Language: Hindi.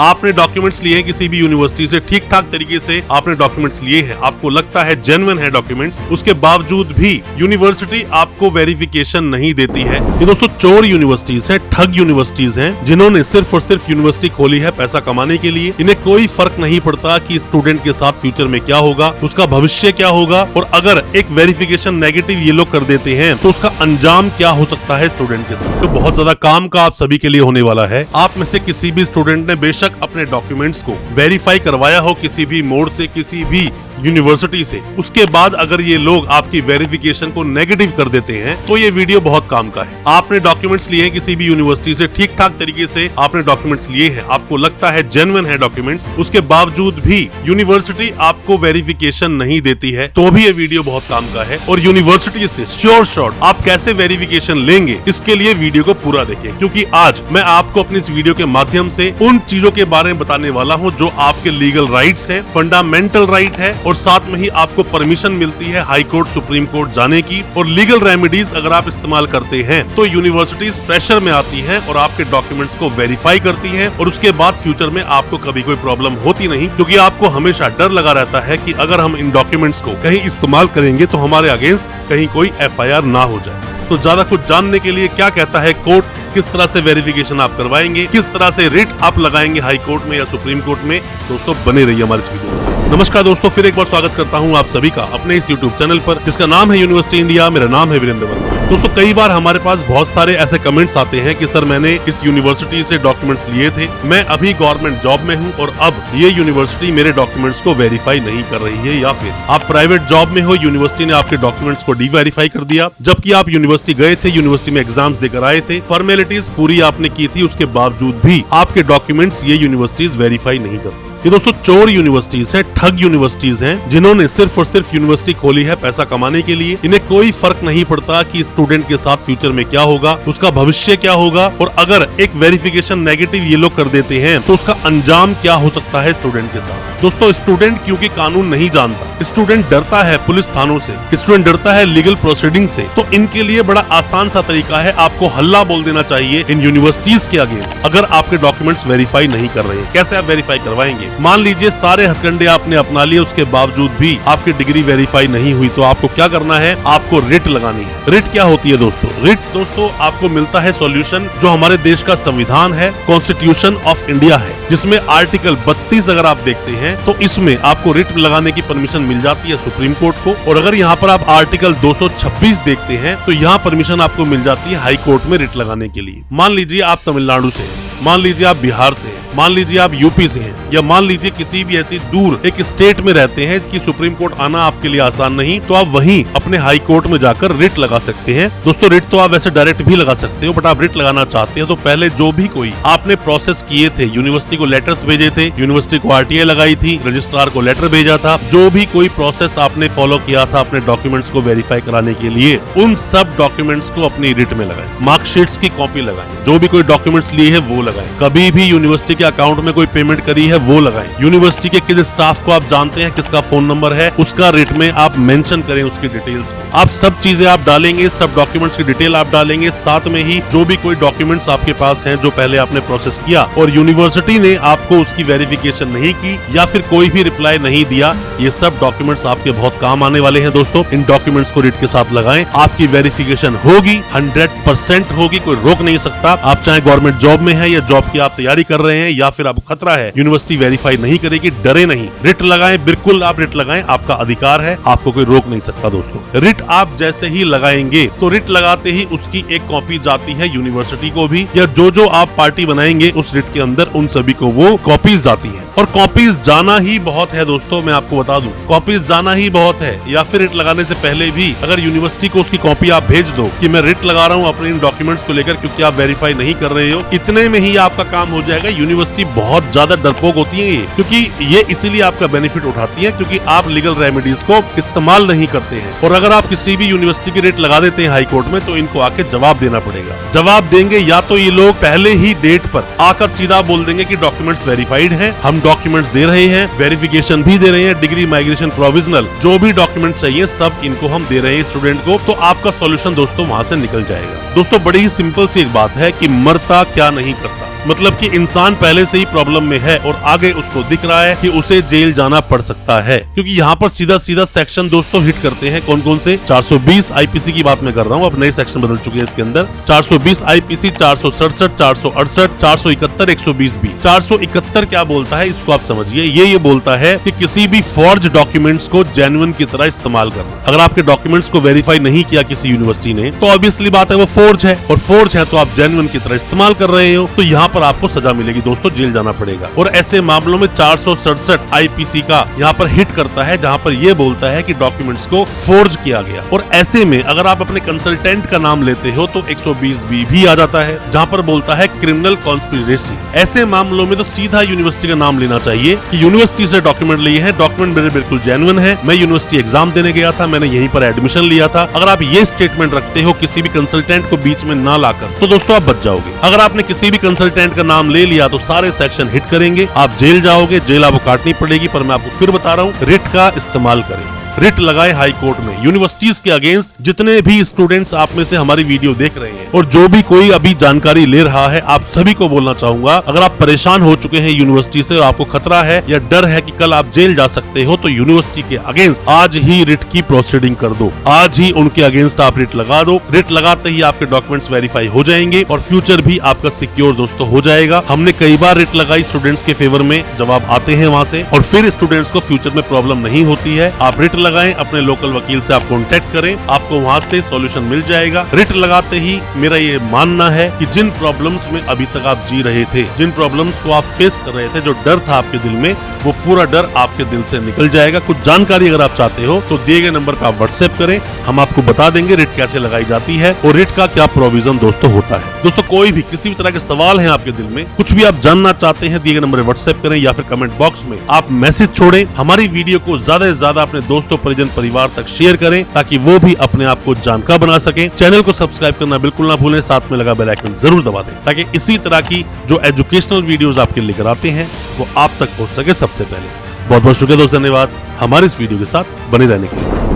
आपने डॉक्यूमेंट्स लिए हैं किसी भी यूनिवर्सिटी से, ठीक ठाक तरीके से आपने डॉक्यूमेंट्स लिए हैं, आपको लगता है जेन्युइन है डॉक्यूमेंट्स, उसके बावजूद भी यूनिवर्सिटी आपको वेरिफिकेशन नहीं देती है। ये दोस्तों चोर यूनिवर्सिटीज हैं, ठग यूनिवर्सिटीज हैं, जिन्होंने सिर्फ और सिर्फ यूनिवर्सिटी खोली है पैसा कमाने के लिए। इन्हें कोई फर्क नहीं पड़ता कि स्टूडेंट के साथ फ्यूचर में क्या होगा, उसका भविष्य क्या होगा, और अगर एक वेरिफिकेशन नेगेटिव ये लोग कर देते हैं तो उसका अंजाम क्या हो सकता है स्टूडेंट के साथ। तो बहुत ज्यादा काम का आप सभी के लिए होने वाला है। आप में से किसी भी स्टूडेंट ने बेशक अपने डॉक्यूमेंट्स को वेरीफाई करवाया हो किसी भी मोड से, किसी भी यूनिवर्सिटी से, उसके बाद अगर ये लोग आपकी वेरिफिकेशन को नेगेटिव कर देते हैं तो ये वीडियो बहुत काम का है। आपने डॉक्यूमेंट्स लिए हैं किसी भी यूनिवर्सिटी से, ठीक ठाक तरीके से आपने डॉक्यूमेंट्स लिए हैं, आपको लगता है जेन्युइन है डॉक्यूमेंट्स, उसके बावजूद भी यूनिवर्सिटी आपको वेरिफिकेशन नहीं देती है, तो भी ये वीडियो बहुत काम का है। और यूनिवर्सिटी से श्योर शॉट आप कैसे वेरिफिकेशन लेंगे, इसके लिए वीडियो को पूरा देखें, क्योंकि आज मैं आपको अपनी इस वीडियो के माध्यम से उन चीजों के बारे में बताने वाला हूँ जो आपके लीगल राइट्स है, फंडामेंटल राइट है, और साथ में ही आपको परमिशन मिलती है हाई कोर्ट, सुप्रीम कोर्ट जाने की, और लीगल रेमेडीज अगर आप इस्तेमाल करते हैं तो यूनिवर्सिटीज प्रेशर में आती है और आपके डॉक्यूमेंट्स को वेरीफाई करती है, और उसके बाद फ्यूचर में आपको कभी कोई प्रॉब्लम होती नहीं, क्योंकि आपको हमेशा डर लगा रहता है कि अगर हम इन डॉक्यूमेंट्स को कहीं इस्तेमाल करेंगे तो हमारे अगेंस्ट कहीं कोई FIR ना हो जाए। तो ज्यादा कुछ जानने के लिए क्या कहता है कोर्ट, किस तरह से वेरिफिकेशन आप करवाएंगे, किस तरह से रिट आप लगाएंगे हाई कोर्ट में या सुप्रीम कोर्ट में, दोस्तों बने रहिए हमारे इस वीडियो से। नमस्कार दोस्तों, फिर एक बार स्वागत करता हूं आप सभी का अपने इस YouTube चैनल पर जिसका नाम है यूनिवर्सिटी इंडिया। मेरा नाम है वीरेंद्र वर्मा। दोस्तों कई बार हमारे पास बहुत सारे ऐसे कमेंट्स आते हैं कि सर मैंने इस यूनिवर्सिटी से डॉक्यूमेंट्स लिए थे, मैं अभी गवर्नमेंट जॉब में हूं और अब ये यूनिवर्सिटी मेरे डॉक्यूमेंट्स को वेरीफाई नहीं कर रही है, या फिर आप प्राइवेट जॉब में हो, यूनिवर्सिटी ने आपके डॉक्यूमेंट्स को डी-वेरीफाई कर दिया, जबकि आप यूनिवर्सिटी गए थे, यूनिवर्सिटी में एग्जाम्स देकर आए थे, फॉर्मेलिटीज पूरी आपने की थी, उसके बावजूद भी आपके डॉक्यूमेंट्स ये यूनिवर्सिटीज वेरीफाई नहीं करती। ये दोस्तों चोर यूनिवर्सिटीज हैं, ठग यूनिवर्सिटीज हैं, जिन्होंने सिर्फ और सिर्फ यूनिवर्सिटी खोली है पैसा कमाने के लिए। इन्हें कोई फर्क नहीं पड़ता कि स्टूडेंट के साथ फ्यूचर में क्या होगा, उसका भविष्य क्या होगा, और अगर एक वेरिफिकेशन नेगेटिव ये लोग कर देते हैं तो उसका अंजाम क्या हो सकता है स्टूडेंट के साथ। दोस्तों स्टूडेंट क्योंकि कानून नहीं जानता, स्टूडेंट डरता है पुलिस थानों से, स्टूडेंट डरता है लीगल प्रोसीडिंग से, तो इनके लिए बड़ा आसान सा तरीका है, आपको हल्ला बोल देना चाहिए इन यूनिवर्सिटीज के अगेंस्ट अगर आपके डॉक्यूमेंट्स वेरीफाई नहीं कर रहे हैं। कैसे आप वेरीफाई करवाएंगे? मान लीजिए सारे हथकंडे आपने अपना लिए, उसके बावजूद भी आपकी डिग्री वेरीफाई नहीं हुई, तो आपको क्या करना है? आपको रिट लगानी है। रिट क्या होती है दोस्तों? रिट दोस्तों आपको मिलता है सॉल्यूशन जो हमारे देश का संविधान है, कॉन्स्टिट्यूशन ऑफ इंडिया है, जिसमें आर्टिकल 32 अगर आप देखते हैं तो इसमें आपको रिट लगाने की परमिशन मिल जाती है सुप्रीम कोर्ट को। और अगर यहाँ पर आप आर्टिकल 226 देखते हैं तो यहाँ परमिशन आपको मिल जाती है हाई कोर्ट में रिट लगाने के लिए। मान लीजिए आप तमिलनाडु से हैं, मान लीजिए आप बिहार से हैं, मान लीजिए आप यूपी से हैं, या मान लीजिए किसी भी ऐसी दूर एक स्टेट में रहते हैं कि सुप्रीम कोर्ट आना आपके लिए आसान नहीं, तो आप वहीं अपने हाई कोर्ट में जाकर रिट लगा सकते हैं। दोस्तों रिट तो आप वैसे डायरेक्ट भी लगा सकते हो, बट आप रिट लगाना चाहते हैं तो पहले जो भी कोई आपने प्रोसेस किए थे, यूनिवर्सिटी को लेटर्स भेजे थे, यूनिवर्सिटी को RTA लगाई थी, रजिस्ट्रार को लेटर भेजा था, जो भी कोई प्रोसेस आपने फॉलो किया था अपने डॉक्यूमेंट्स को वेरीफाई कराने के लिए, उन सब डॉक्यूमेंट्स को अपनी रिट में लगाएं। मार्कशीट्स की कॉपी लगाएं, जो भी कोई डॉक्यूमेंट्स लिए है वो लगाएं, कभी भी यूनिवर्सिटी के अकाउंट में कोई पेमेंट करी है वो लगाएं, यूनिवर्सिटी के किस स्टाफ को आप जानते हैं, किसका फोन नंबर है, उसका रिट में आप मेंशन करें उसकी डिटेल्स को। आप सब चीजें आप डालेंगे, सब डॉक्यूमेंट्स की डिटेल आप डालेंगे, साथ में ही जो भी कोई डॉक्यूमेंट्स आपके पास हैं जो पहले आपने प्रोसेस किया और यूनिवर्सिटी ने आपको उसकी वेरिफिकेशन नहीं की या फिर कोई भी रिप्लाई नहीं दिया, ये सब डॉक्यूमेंट्स आपके बहुत काम आने वाले हैं दोस्तों। इन डॉक्यूमेंट्स को रिट के साथ लगाएं, आपकी वेरिफिकेशन होगी, 100% होगी, कोई रोक नहीं सकता। आप चाहे गवर्नमेंट जॉब में है या जॉब की आप तैयारी कर रहे हैं या फिर आपको खतरा है यूनिवर्सिटी वेरीफाई नहीं करेगी, डरे नहीं, रिट लगाएं, बिल्कुल आप रिट लगाएं, आपका अधिकार है, आपको कोई रोक नहीं सकता दोस्तों। रिट आप जैसे ही लगाएंगे तो रिट लगाते ही उसकी एक कॉपी जाती है यूनिवर्सिटी को भी, या जो आप पार्टी बनाएंगे उस रिट के अंदर उन सभी को वो कॉपीज जाती है। और कॉपीज जाना ही बहुत है दोस्तों, मैं आपको बता दूं, कॉपीज जाना ही बहुत है। या फिर रिट लगाने से पहले भी अगर यूनिवर्सिटी को उसकी कॉपी आप भेज दो कि मैं रिट लगा रहा हूं अपने इन डॉक्यूमेंट्स को लेकर क्योंकि आप वेरीफाई नहीं कर रहे हो, इतने में ही आपका काम हो जाएगा। यूनिवर्सिटी बहुत ज्यादा डरपोक होती है ये, क्योंकि ये इसीलिए आपका बेनिफिट उठाती है क्योंकि आप लीगल रेमेडीज को इस्तेमाल नहीं करते हैं। और अगर आप किसी भी यूनिवर्सिटी की रेट लगा देते हैं हाई कोर्ट में तो इनको आके जवाब देना पड़ेगा। जवाब देंगे या तो ये लोग पहले ही डेट पर आकर सीधा बोल देंगे कि डॉक्यूमेंट्स वेरीफाइड हैं, हम डॉक्यूमेंट्स दे रहे हैं, वेरिफिकेशन भी दे रहे हैं, डिग्री, माइग्रेशन, प्रोविजनल, जो भी डॉक्यूमेंट चाहिए सब इनको हम दे रहे हैं स्टूडेंट को, तो आपका सॉल्यूशन दोस्तों वहां से निकल जाएगा। दोस्तों बड़ी ही सिंपल सी एक बात है कि मरता क्या नहीं करता। मतलब कि इंसान पहले से ही प्रॉब्लम में है और आगे उसको दिख रहा है कि उसे जेल जाना पड़ सकता है, क्योंकि यहाँ पर सीधा सीधा सेक्शन दोस्तों हिट करते हैं। कौन कौन से? 420 आईपीसी की बात मैं कर रहा हूँ, अब नए सेक्शन बदल चुके हैं इसके अंदर। 420 आईपीसी, 467, 468, 471, 120 बी। 471 क्या बोलता है इसको आप समझिए। ये बोलता है कि किसी भी फॉर्ज डॉक्यूमेंट्स को जेन्युइन की तरह इस्तेमाल करना। अगर आपके डॉक्यूमेंट्स को वेरीफाई नहीं किया किसी यूनिवर्सिटी ने तो ऑब्वियसली बात है वो फोर्ज है, और फोर्ज है तो आप जेन्युइन की तरह इस्तेमाल कर रहे हो, तो यहाँ पर आपको सजा मिलेगी दोस्तों, जेल जाना पड़ेगा। और ऐसे मामलों में 467 आईपीसी का यहाँ पर हिट करता है, जहाँ पर ये बोलता है कि डॉक्यूमेंट्स को फोर्ज किया गया। और ऐसे में अगर आप अपने कंसल्टेंट का नाम लेते हो तो 120 बी भी आ जाता है, जहाँ पर बोलता है क्रिमिनल कॉन्स्पिरेसी। ऐसे मामलों में तो सीधा यूनिवर्सिटी का नाम लेना चाहिए कि यूनिवर्सिटी से डॉक्यूमेंट लिए हैं, डॉक्यूमेंट मेरे बिल्कुल जेन्युइन है, मैं यूनिवर्सिटी एग्जाम देने गया था, मैंने यहीं पर एडमिशन लिया था। अगर आप ये स्टेटमेंट रखते हो किसी भी कंसल्टेंट को बीच में ना लाकर, तो दोस्तों आप बच जाओगे। अगर आपने किसी भी कंसल्टेंट का नाम ले लिया तो सारे सेक्शन हिट करेंगे, आप जेल जाओगे, जेल आपको काटनी पड़ेगी। पर मैं आपको फिर बता रहा हूँ, रिट का इस्तेमाल करें। रिट लगाए हाई कोर्ट में यूनिवर्सिटीज के अगेंस्ट। जितने भी स्टूडेंट्स आप में से हमारी वीडियो देख रहे हैं और जो भी कोई अभी जानकारी ले रहा है, आप सभी को बोलना चाहूंगा, अगर आप परेशान हो चुके हैं यूनिवर्सिटी से और आपको खतरा है या डर है कि कल आप जेल जा सकते हो, तो यूनिवर्सिटी के अगेंस्ट आज ही रिट की प्रोसीडिंग कर दो। आज ही उनके अगेंस्ट आप रिट लगा दो। रिट लगाते ही आपके डॉक्यूमेंट्स वेरीफाई हो जाएंगे और फ्यूचर भी आपका सिक्योर दोस्तों हो जाएगा। हमने कई बार रिट लगाई स्टूडेंट्स के फेवर में, जवाब आते हैं वहाँ से, और फिर स्टूडेंट्स को फ्यूचर में प्रॉब्लम नहीं होती है। आप रिट लगाएं, अपने लोकल वकील से आप कांटेक्ट करें, आपको वहां से सॉल्यूशन मिल जाएगा। रिट लगाते ही मेरा ये मानना है कि जिन प्रॉब्लम्स में अभी तक आप जी रहे थे, जिन प्रॉब्लम्स को आप फेस कर रहे थे, जो डर था आपके दिल में, वो पूरा डर आपके दिल से निकल जाएगा। कुछ जानकारी अगर आप चाहते हो तो दिए गए नंबर पर आप व्हाट्सएप करें, हम आपको बता देंगे रिट कैसे लगाई जाती है और रिट का क्या प्रोविजन दोस्तों होता है। दोस्तों कोई भी किसी भी तरह के सवाल है आपके दिल में, कुछ भी आप जानना चाहते हैं, दिए गए नंबर पर व्हाट्सएप करें या फिर कमेंट बॉक्स में आप मैसेज छोड़ें। हमारी वीडियो को ज्यादा से ज्यादा अपने दोस्तों, परिजन, परिवार तक शेयर करें ताकि वो भी अपने आप को जानकार बना सकें। चैनल को सब्सक्राइब करना बिल्कुल ना भूलें, साथ में लगा बेल आइकन जरूर दबा दें ताकि इसी तरह की जो एजुकेशनल वीडियोस आपके लेकर आते हैं वो आप तक पहुंच सके सबसे पहले। बहुत बहुत शुक्रिया दोस्तों, धन्यवाद हमारे इस वीडियो के साथ बने रहने के लिए।